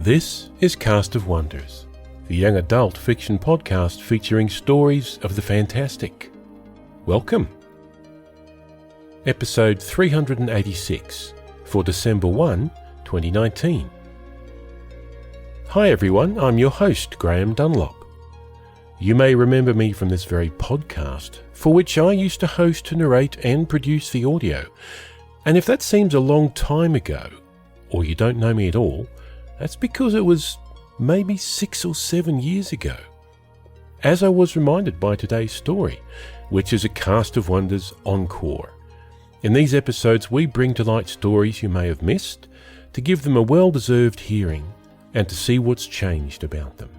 This is Cast of Wonders, the young adult fiction podcast featuring stories of the fantastic. Welcome. Episode 386 for December 1, 2019. Hi everyone, I'm your host, Graham Dunlop. You may remember me from this very podcast, for which I used to host, narrate and produce the audio. And if that seems a long time ago, or you don't know me at all, that's because it was maybe 6 or 7 years ago. As I was reminded by today's story, which is a Cast of Wonders Encore. In these episodes we bring to light stories you may have missed, to give them a well-deserved hearing, and to see what's changed about them.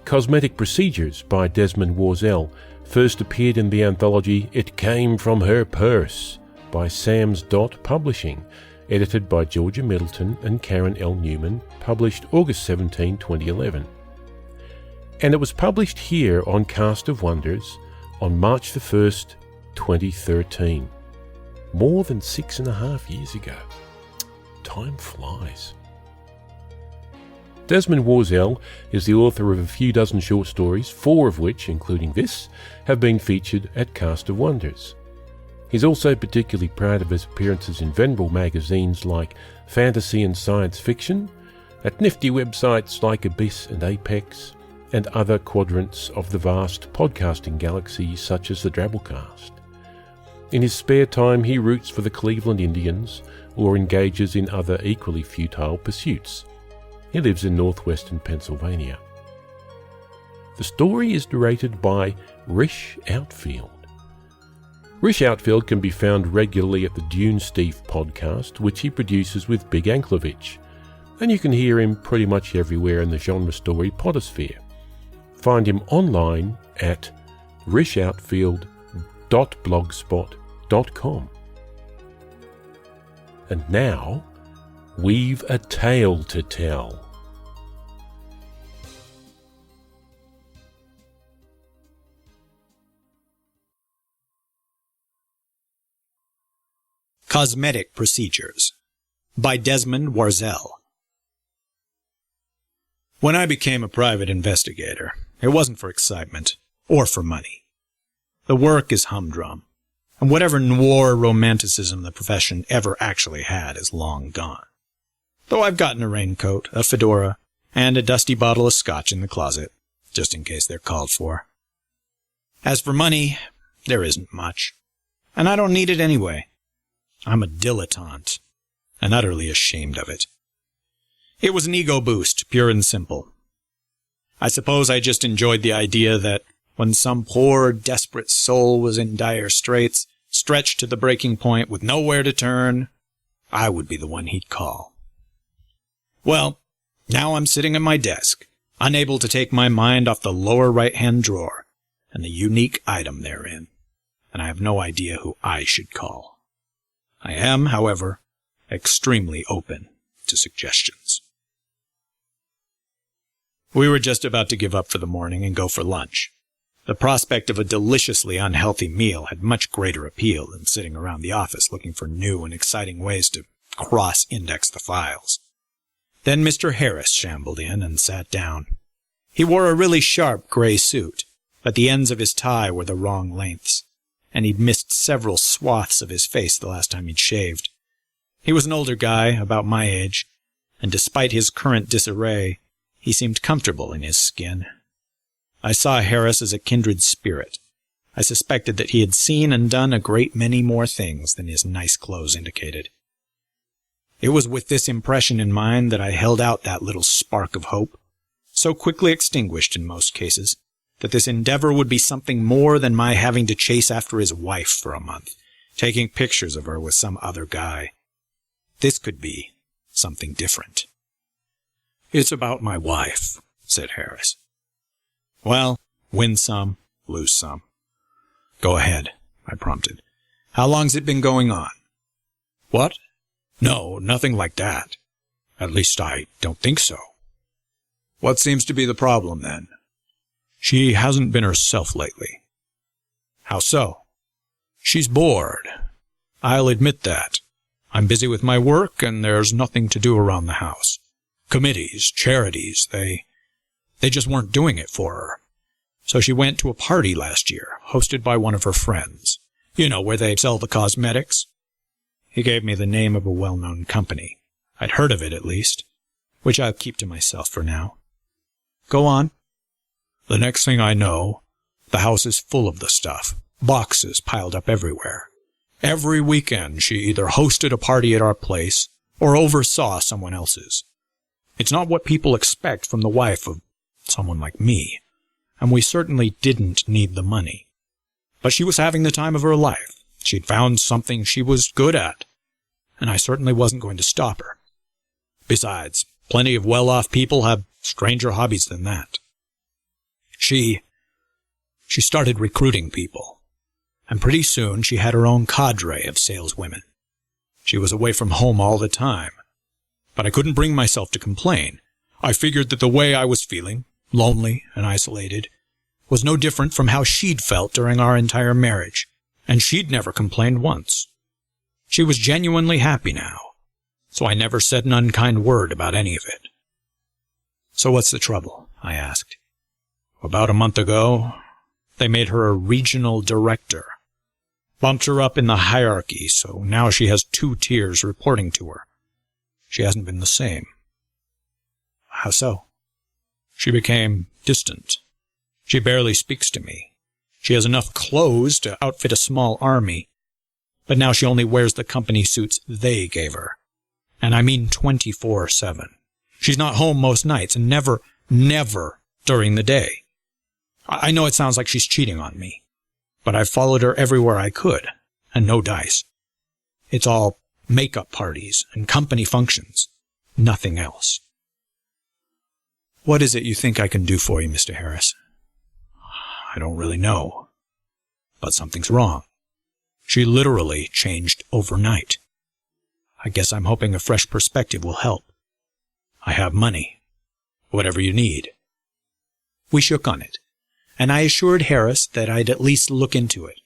Cosmetic Procedures by Desmond Warzel first appeared in the anthology It Came From Her Purse by Sam's Dot Publishing, edited by Georgia Middleton and Karen L. Newman, published August 17, 2011. And it was published here on Cast of Wonders on March the 1st, 2013. More than 6.5 years ago. Time flies. Desmond Warzel is the author of a few dozen short stories, 4 of which, including this, have been featured at Cast of Wonders. He's also particularly proud of his appearances in venerable magazines like Fantasy and Science Fiction, at nifty websites like Abyss and Apex, and other quadrants of the vast podcasting galaxy such as the Drabblecast. In his spare time he roots for the Cleveland Indians or engages in other equally futile pursuits. He lives in northwestern Pennsylvania. The story is narrated by Rish Outfield. Rish Outfield can be found regularly at the Dune Steve podcast, which he produces with Big Anklovich, and you can hear him pretty much everywhere in the genre story podosphere. Find him online at rishoutfield.blogspot.com. And now, we've a tale to tell. Cosmetic Procedures by Desmond Warzel. When I became a private investigator, it wasn't for excitement or for money. The work is humdrum, and whatever noir romanticism the profession ever actually had is long gone. Though I've gotten a raincoat, a fedora, and a dusty bottle of scotch in the closet, just in case they're called for. As for money, there isn't much, and I don't need it anyway. I'm a dilettante, and utterly ashamed of it. It was an ego boost, pure and simple. I suppose I just enjoyed the idea that when some poor, desperate soul was in dire straits, stretched to the breaking point with nowhere to turn, I would be the one he'd call. Well, now I'm sitting at my desk, unable to take my mind off the lower right-hand drawer and the unique item therein, and I have no idea who I should call. I am, however, extremely open to suggestions. We were just about to give up for the morning and go for lunch. The prospect of a deliciously unhealthy meal had much greater appeal than sitting around the office looking for new and exciting ways to cross-index the files. Then Mr. Harris shambled in and sat down. He wore a really sharp gray suit, but the ends of his tie were the wrong lengths, and he'd missed several swaths of his face the last time he'd shaved. He was an older guy, about my age, and despite his current disarray, he seemed comfortable in his skin. I saw Harris as a kindred spirit. I suspected that he had seen and done a great many more things than his nice clothes indicated. It was with this impression in mind that I held out that little spark of hope, so quickly extinguished in most cases, that this endeavor would be something more than my having to chase after his wife for a month, taking pictures of her with some other guy. This could be something different. "It's about my wife," said Harris. "Well, win some, lose some." "Go ahead," I prompted. "How long's it been going on?" "What? No, nothing like that. At least I don't think so." "What seems to be the problem, then?" "She hasn't been herself lately." "How so?" "She's bored. I'll admit that. I'm busy with my work, and there's nothing to do around the house. committees, charities. They just weren't doing it for her. So she went to a party last year, hosted by one of her friends. You know, where they sell the cosmetics. He gave me the name of a well-known company. I'd heard of it, at least, which I'll keep to myself for now. Go on. The next thing I know, the house is full of the stuff, boxes piled up everywhere. Every weekend she either hosted a party at our place or oversaw someone else's. It's not what people expect from the wife of someone like me, and we certainly didn't need the money. But she was having the time of her life. She'd found something she was good at, and I certainly wasn't going to stop her. Besides, plenty of well-off people have stranger hobbies than that. She started recruiting people, and pretty soon she had her own cadre of saleswomen. She was away from home all the time, but I couldn't bring myself to complain. I figured that the way I was feeling, lonely and isolated, was no different from how she'd felt during our entire marriage, and she'd never complained once. She was genuinely happy now, so I never said an unkind word about any of it. So what's the trouble? I asked. About a month ago, they made her a regional director. Bumped her up in the hierarchy, so now she has 2 tiers reporting to her. She hasn't been the same. How so? She became distant. She barely speaks to me. She has enough clothes to outfit a small army, but now she only wears the company suits they gave her. And I mean 24/7. She's not home most nights, and never during the day. I know it sounds like she's cheating on me, but I've followed her everywhere I could, and no dice. It's all makeup parties and company functions, nothing else. What is it you think I can do for you, Mr. Harris? I don't really know, but something's wrong. She literally changed overnight. I guess I'm hoping a fresh perspective will help. I have money, whatever you need. We shook on it, and I assured Harris that I'd at least look into it.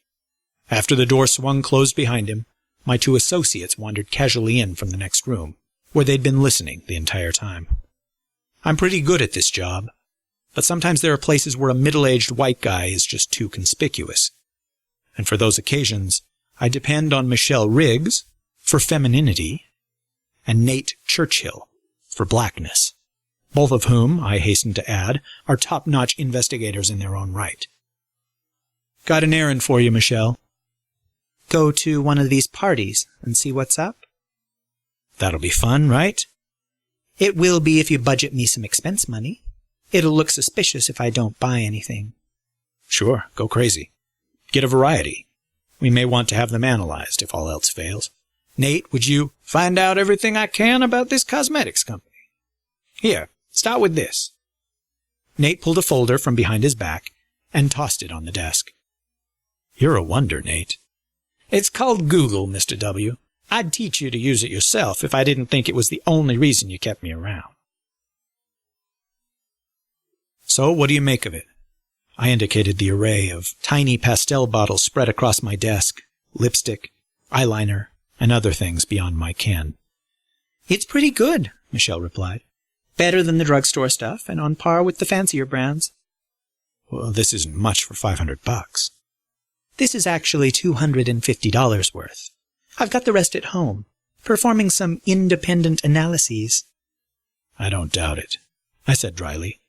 After the door swung closed behind him, my 2 associates wandered casually in from the next room, where they'd been listening the entire time. I'm pretty good at this job, but sometimes there are places where a middle-aged white guy is just too conspicuous. And for those occasions, I depend on Michelle Riggs for femininity and Nate Churchill for blackness, both of whom, I hasten to add, are top-notch investigators in their own right. Got an errand for you, Michelle. Go to one of these parties and see what's up? That'll be fun, right? It will be if you budget me some expense money. It'll look suspicious if I don't buy anything. Sure, go crazy. Get a variety. We may want to have them analyzed if all else fails. Nate, would you find out everything I can about this cosmetics company? Here, start with this. Nate pulled a folder from behind his back and tossed it on the desk. You're a wonder, Nate. It's called Google, Mr. W. I'd teach you to use it yourself if I didn't think it was the only reason you kept me around. So, what do you make of it? I indicated the array of tiny pastel bottles spread across my desk, lipstick, eyeliner, and other things beyond my ken. It's pretty good, Michelle replied. Better than the drugstore stuff, and on par with the fancier brands. Well, this isn't much for $500. This is actually $250 worth. I've got the rest at home, performing some independent analyses. I don't doubt it, I said dryly.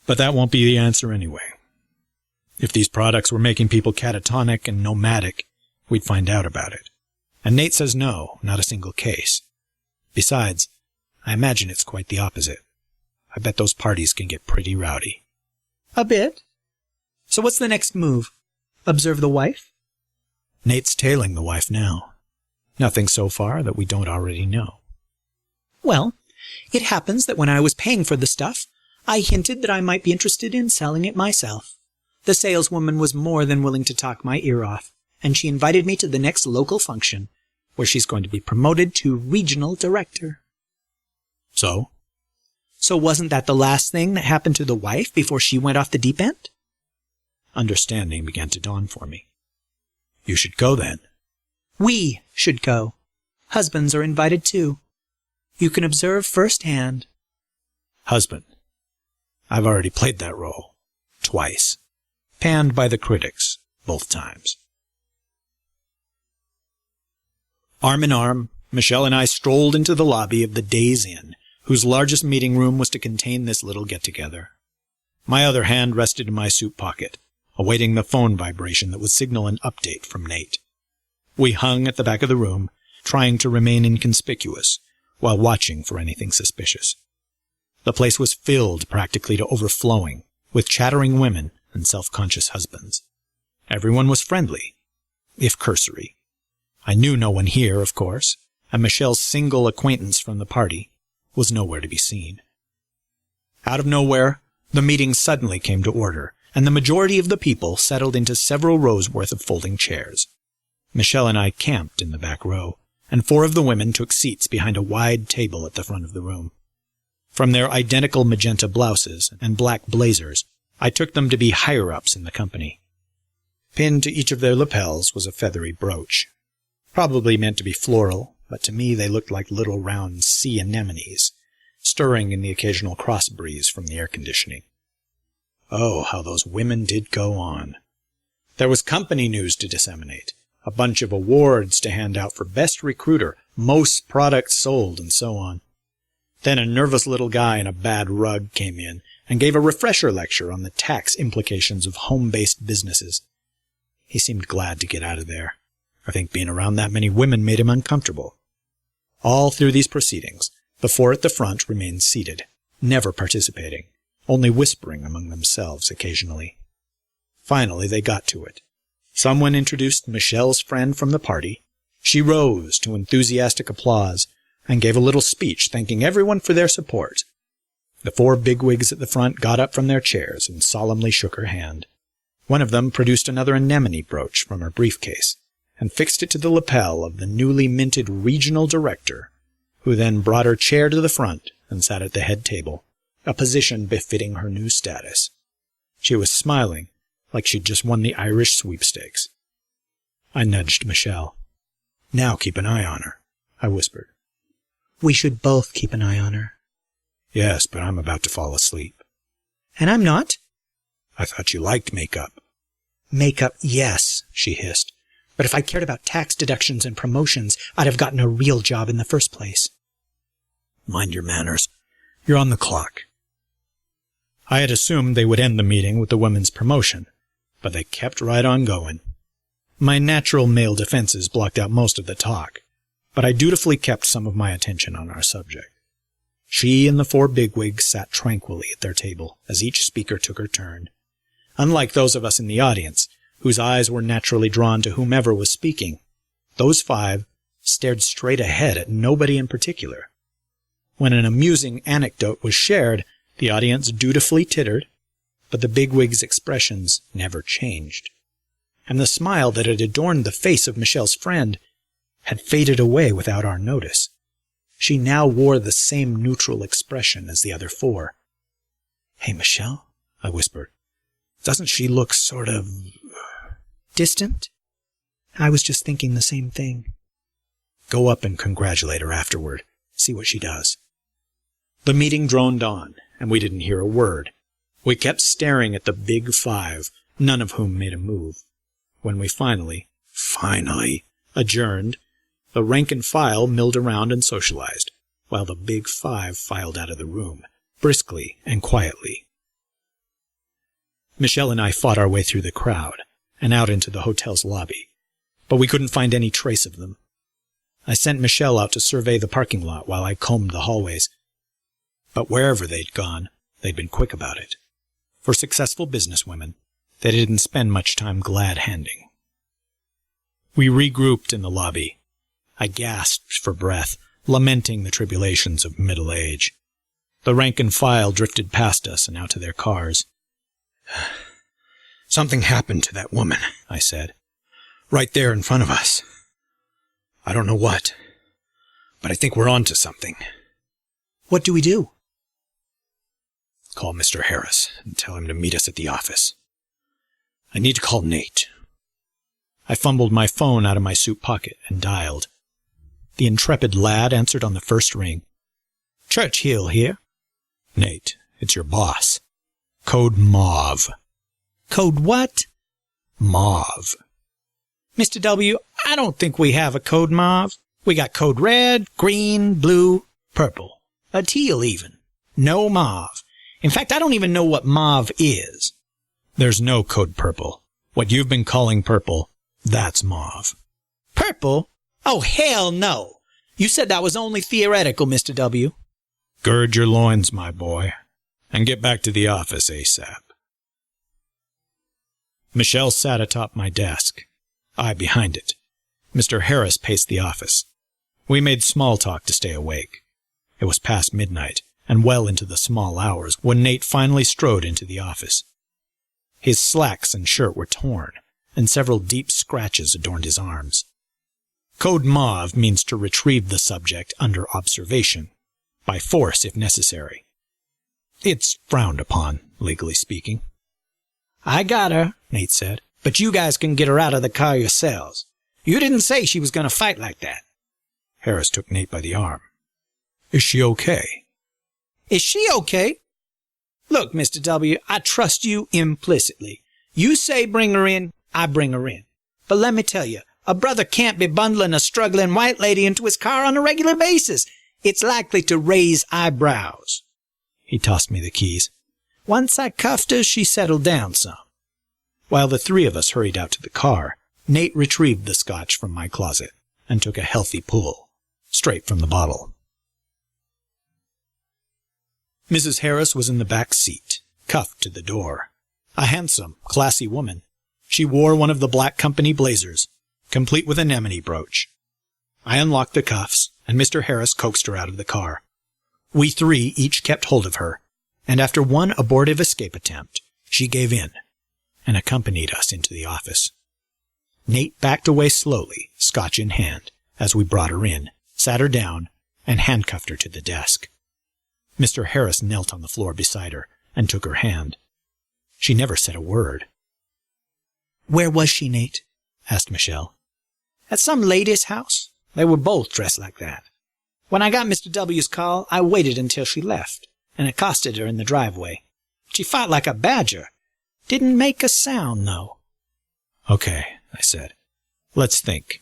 But that won't be the answer anyway. If these products were making people catatonic and nomadic, we'd find out about it. And Nate says no, not a single case. Besides, I imagine it's quite the opposite. I bet those parties can get pretty rowdy. A bit? So what's the next move? Observe the wife? Nate's tailing the wife now. Nothing so far that we don't already know. Well, it happens that when I was paying for the stuff, I hinted that I might be interested in selling it myself. The saleswoman was more than willing to talk my ear off, and she invited me to the next local function, where she's going to be promoted to regional director. So? So wasn't that the last thing that happened to the wife before she went off the deep end? Understanding began to dawn for me. You should go then. We should go. Husbands are invited too. You can observe firsthand. Husband. I've already played that role. Twice. Panned by the critics, both times. Arm in arm, Michelle and I strolled into the lobby of the Days Inn, whose largest meeting room was to contain this little get-together. My other hand rested in my suit pocket, awaiting the phone vibration that would signal an update from Nate. We hung at the back of the room, trying to remain inconspicuous, while watching for anything suspicious. The place was filled practically to overflowing, with chattering women and self-conscious husbands. Everyone was friendly, if cursory. I knew no one here, of course, and Michelle's single acquaintance from the party was nowhere to be seen. Out of nowhere, the meeting suddenly came to order, and the majority of the people settled into several rows worth of folding chairs. Michelle and I camped in the back row, and 4 of the women took seats behind a wide table at the front of the room. From their identical magenta blouses and black blazers, I took them to be higher-ups in the company. Pinned to each of their lapels was a feathery brooch. Probably meant to be floral, but to me they looked like little round sea anemones, stirring in the occasional cross breeze from the air conditioning. Oh, how those women did go on. There was company news to disseminate, a bunch of awards to hand out for best recruiter, most products sold, and so on. Then a nervous little guy in a bad rug came in and gave a refresher lecture on the tax implications of home-based businesses. He seemed glad to get out of there. I think being around that many women made him uncomfortable. All through these proceedings, the 4 at the front remained seated, never participating, only whispering among themselves occasionally. Finally, they got to it. Someone introduced Michelle's friend from the party. She rose to enthusiastic applause and gave a little speech thanking everyone for their support. The 4 bigwigs at the front got up from their chairs and solemnly shook her hand. One of them produced another anemone brooch from her briefcase and fixed it to the lapel of the newly minted regional director, who then brought her chair to the front and sat at the head table, a position befitting her new status. She was smiling like she'd just won the Irish sweepstakes. I nudged Michelle. "Now keep an eye on her," I whispered. "We should both keep an eye on her." "Yes, but I'm about to fall asleep." "And I'm not." "I thought you liked makeup." "Makeup, yes," she hissed. "But if I cared about tax deductions and promotions, I'd have gotten a real job in the first place." "Mind your manners. You're on the clock." I had assumed they would end the meeting with the women's promotion, but they kept right on going. My natural male defenses blocked out most of the talk, but I dutifully kept some of my attention on our subject. She and the 4 bigwigs sat tranquilly at their table as each speaker took her turn. Unlike those of us in the audience, whose eyes were naturally drawn to whomever was speaking, those 5 stared straight ahead at nobody in particular. When an amusing anecdote was shared, the audience dutifully tittered, but the bigwig's expressions never changed. And the smile that had adorned the face of Michelle's friend had faded away without our notice. She now wore the same neutral expression as the other 4. "Hey, Michelle," I whispered, "doesn't she look sort of distant?" "I was just thinking the same thing." "Go up and congratulate her afterward. See what she does." The meeting droned on, and we didn't hear a word. We kept staring at the big 5, none of whom made a move. When we finally adjourned, the rank and file milled around and socialized, while the big 5 filed out of the room, briskly and quietly. Michelle and I fought our way through the crowd and out into the hotel's lobby, but we couldn't find any trace of them. I sent Michelle out to survey the parking lot while I combed the hallways, but wherever they'd gone, they'd been quick about it. For successful businesswomen, they didn't spend much time glad-handing. We regrouped in the lobby. I gasped for breath, lamenting the tribulations of middle age. The rank and file drifted past us and out to their cars. "Something happened to that woman," I said. "Right there in front of us. I don't know what, but I think we're on to something." "What do we do?" "Call Mr. Harris and tell him to meet us at the office. I need to call Nate." I fumbled my phone out of my suit pocket and dialed. The intrepid lad answered on the first ring. "Churchill here." Nate, it's your boss. Code Mauve. Code what? Mauve. Mr. W., I don't think we have a code mauve. We got code red, green, blue, purple. A teal even. No mauve. In fact, I don't even know what mauve is. There's no code purple. What you've been calling purple, that's mauve. Purple? Oh, hell no. You said that was only theoretical, Mr. W. Gird your loins, my boy, and get back to the office ASAP. Michelle sat atop my desk, I behind it. Mr. Harris paced the office. We made small talk to stay awake. It was past midnight, and well into the small hours, when Nate finally strode into the office. His slacks and shirt were torn, and several deep scratches adorned his arms. Code Mauve means to retrieve the subject under observation, by force if necessary. It's frowned upon, legally speaking. I got her, Nate said, but you guys can get her out of the car yourselves. You didn't say she was going to fight like that. Harris took Nate by the arm. Is she okay? Is she okay? Look, Mr. W., I trust you implicitly. You say bring her in, I bring her in. But let me tell you, a brother can't be bundling a struggling white lady into his car on a regular basis. It's likely to raise eyebrows. He tossed me the keys. Once I cuffed her, she settled down some. While the three of us hurried out to the car, Nate retrieved the scotch from my closet and took a healthy pull, straight from the bottle. Mrs. Harris was in the back seat, cuffed to the door. A handsome, classy woman. She wore one of the black company blazers, complete with anemone brooch. I unlocked the cuffs, and Mr. Harris coaxed her out of the car. We three each kept hold of her, and after one abortive escape attempt, she gave in and accompanied us into the office. Nate backed away slowly, scotch in hand, as we brought her in, sat her down, and handcuffed her to the desk. Mr. Harris knelt on the floor beside her and took her hand. She never said a word. Where was she, Nate? Asked Michelle. At some lady's house. They were both dressed like that. When I got Mr. W.'s call, I waited until she left and accosted her in the driveway. She fought like a badger. Didn't make a sound, though. Okay, I said. Let's think.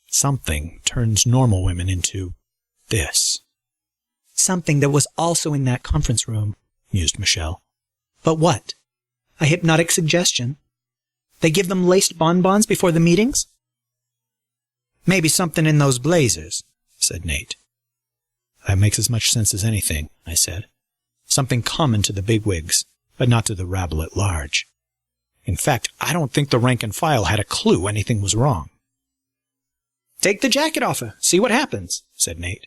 Something turns normal women into this. Something that was also in that conference room, mused Michelle. But what? A hypnotic suggestion? They give them laced bonbons before the meetings? Maybe something in those blazers, said Nate. That makes as much sense as anything, I said. Something common to the bigwigs, but not to the rabble at large. In fact, I don't think the rank and file had a clue anything was wrong. Take the jacket off her, see what happens, said Nate.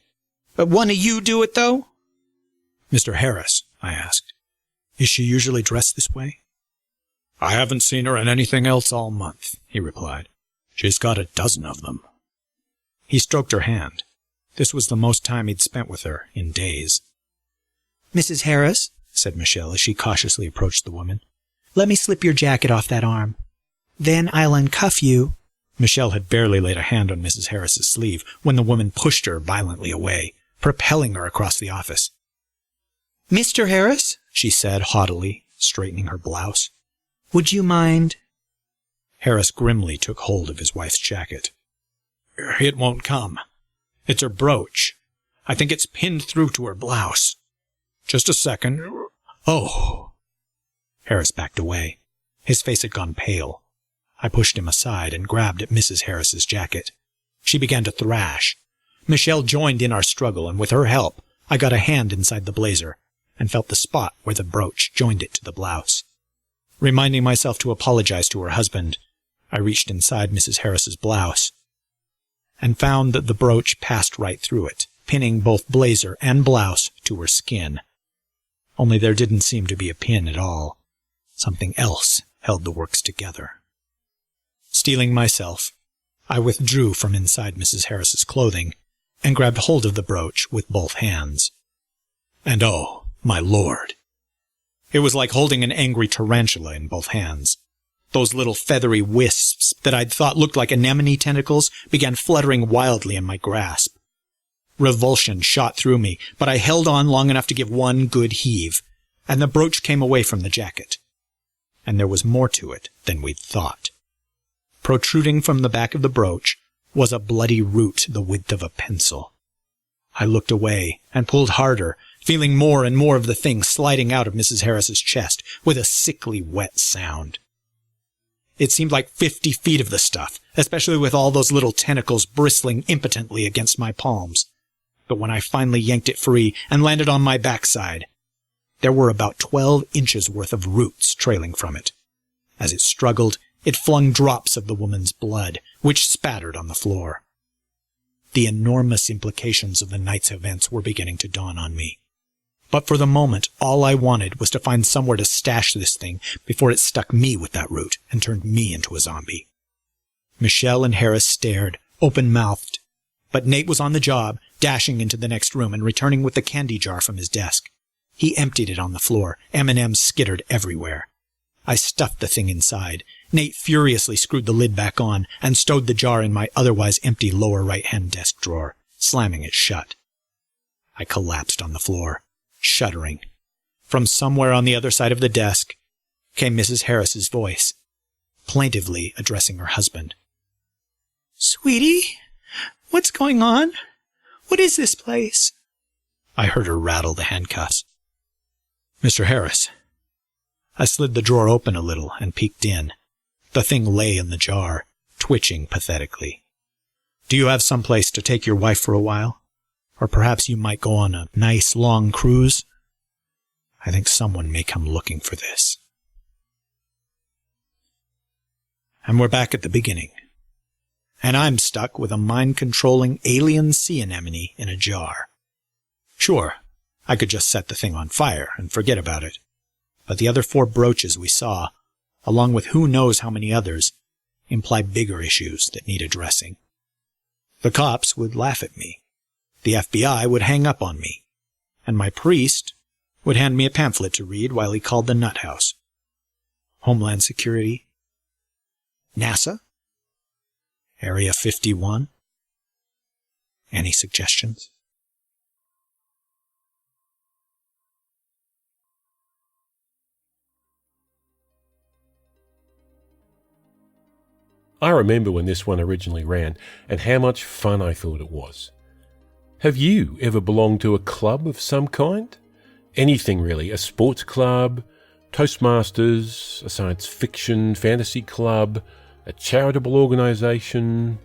But one of you do it, though? Mr. Harris, I asked, is she usually dressed this way? I haven't seen her in anything else all month, he replied. She's got a dozen of them. He stroked her hand. This was the most time he'd spent with her in days. Mrs. Harris, said Michelle as she cautiously approached the woman, let me slip your jacket off that arm. Then I'll uncuff you. Michelle had barely laid a hand on Mrs. Harris's sleeve when the woman pushed her violently away, propelling her across the office. Mr. Harris, she said haughtily, straightening her blouse. Would you mind? Harris grimly took hold of his wife's jacket. It won't come. It's her brooch. I think it's pinned through to her blouse. Just a second. Oh. Harris backed away. His face had gone pale. I pushed him aside and grabbed at Mrs. Harris's jacket. She began to thrash. Michelle joined in our struggle, and with her help, I got a hand inside the blazer and felt the spot where the brooch joined it to the blouse. Reminding myself to apologize to her husband, I reached inside Mrs. Harris's blouse and found that the brooch passed right through it, pinning both blazer and blouse to her skin. Only there didn't seem to be a pin at all. Something else held the works together. Steeling myself, I withdrew from inside Mrs. Harris's clothing and grabbed hold of the brooch with both hands. And oh, my lord! It was like holding an angry tarantula in both hands. Those little feathery wisps that I'd thought looked like anemone tentacles began fluttering wildly in my grasp. Revulsion shot through me, but I held on long enough to give one good heave, and the brooch came away from the jacket. And there was more to it than we'd thought. Protruding from the back of the brooch was a bloody root the width of a pencil. I looked away and pulled harder, feeling more and more of the thing sliding out of Mrs. Harris's chest with a sickly wet sound. It seemed like 50 feet of the stuff, especially with all those little tentacles bristling impotently against my palms. But when I finally yanked it free and landed on my backside, there were about 12 inches worth of roots trailing from it. As it struggled, it flung drops of the woman's blood, which spattered on the floor. The enormous implications of the night's events were beginning to dawn on me. But for the moment, all I wanted was to find somewhere to stash this thing before it stuck me with that root and turned me into a zombie. Michelle and Harris stared, open-mouthed. But Nate was on the job, dashing into the next room and returning with the candy jar from his desk. He emptied it on the floor. M&Ms skittered everywhere. I stuffed the thing inside. Nate furiously screwed the lid back on and stowed the jar in my otherwise empty lower right-hand desk drawer, slamming it shut. I collapsed on the floor, shuddering. From somewhere on the other side of the desk came Mrs. Harris's voice, plaintively addressing her husband. "Sweetie, what's going on? What is this place?" I heard her rattle the handcuffs. "Mr. Harris." I slid the drawer open a little and peeked in. The thing lay in the jar, twitching pathetically. "Do you have some place to take your wife for a while? Or perhaps you might go on a nice long cruise? I think someone may come looking for this." And we're back at the beginning. And I'm stuck with a mind-controlling alien sea anemone in a jar. Sure, I could just set the thing on fire and forget about it. But the other 4 brooches we saw, along with who knows how many others, imply bigger issues that need addressing. The cops would laugh at me. The FBI would hang up on me. And my priest would hand me a pamphlet to read while he called the nut house. Homeland Security? NASA? Area 51? Any suggestions? I remember when this one originally ran and how much fun I thought it was. Have you ever belonged to a club of some kind? Anything really, a sports club, Toastmasters, a science fiction fantasy club, a charitable organisation.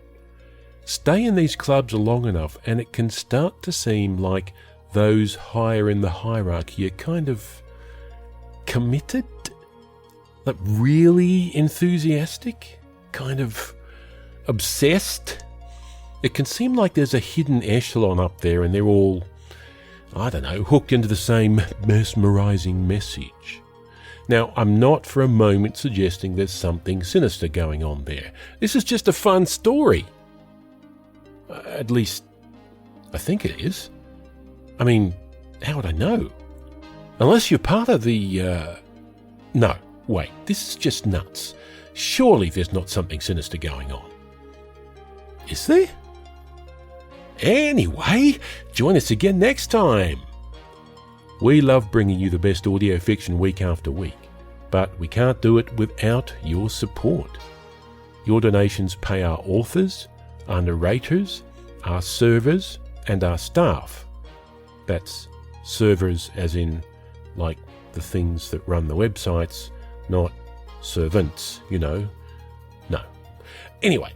Stay in these clubs long enough and it can start to seem like those higher in the hierarchy are kind of committed, like really enthusiastic, kind of obsessed. It can seem like there's a hidden echelon up there and they're all, I don't know, hooked into the same mesmerising message. Now, I'm not for a moment suggesting there's something sinister going on there. This is just a fun story. At least, I think it is. I mean, how would I know? Unless you're part of the, No, wait, this is just nuts. Surely there's not something sinister going on. Is there? Anyway, join us again next time. We love bringing you the best audio fiction week after week, but we can't do it without your support. Your donations pay our authors, our narrators, our servers, and our staff. That's servers as in, like, the things that run the websites, not servants, you know. No. Anyway,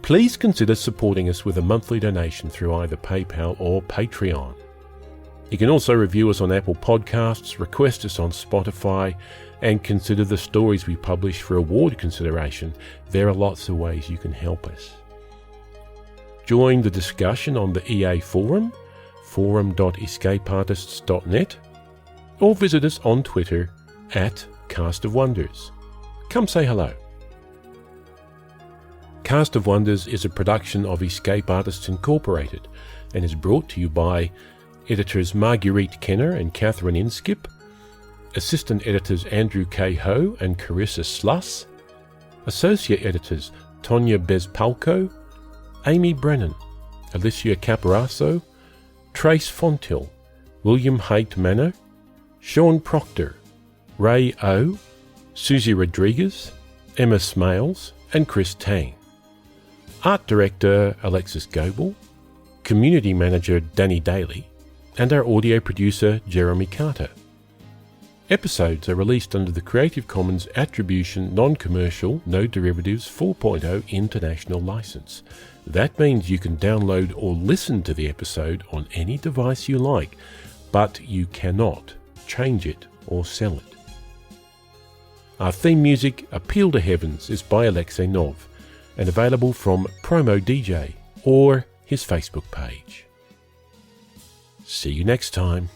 please consider supporting us with a monthly donation through either PayPal or Patreon. You can also review us on Apple Podcasts, request us on Spotify, and consider the stories we publish for award consideration. There are lots of ways you can help us. Join the discussion on the EA forum, forum.escapeartists.net, or visit us on Twitter @CastOfWonders. Come say hello. Cast of Wonders is a production of Escape Artists Incorporated and is brought to you by editors Marguerite Kenner and Catherine Inskip, assistant editors Andrew K. Ho and Carissa Sluss, associate editors Tonya Bezpalko, Amy Brennan, Alicia Caparaso, Trace Fontill, William Haight Manor, Sean Proctor, Ray O, Susie Rodriguez, Emma Smales, and Chris Tang. Art Director Alexis Goebel, Community Manager Danny Daly, and our audio producer Jeremy Carter. Episodes are released under the Creative Commons Attribution Non-Commercial No Derivatives 4.0 International License. That means you can download or listen to the episode on any device you like, but you cannot change it or sell it. Our theme music, Appeal to Heavens, is by Alexei Nov and available from Promo DJ or his Facebook page. See you next time.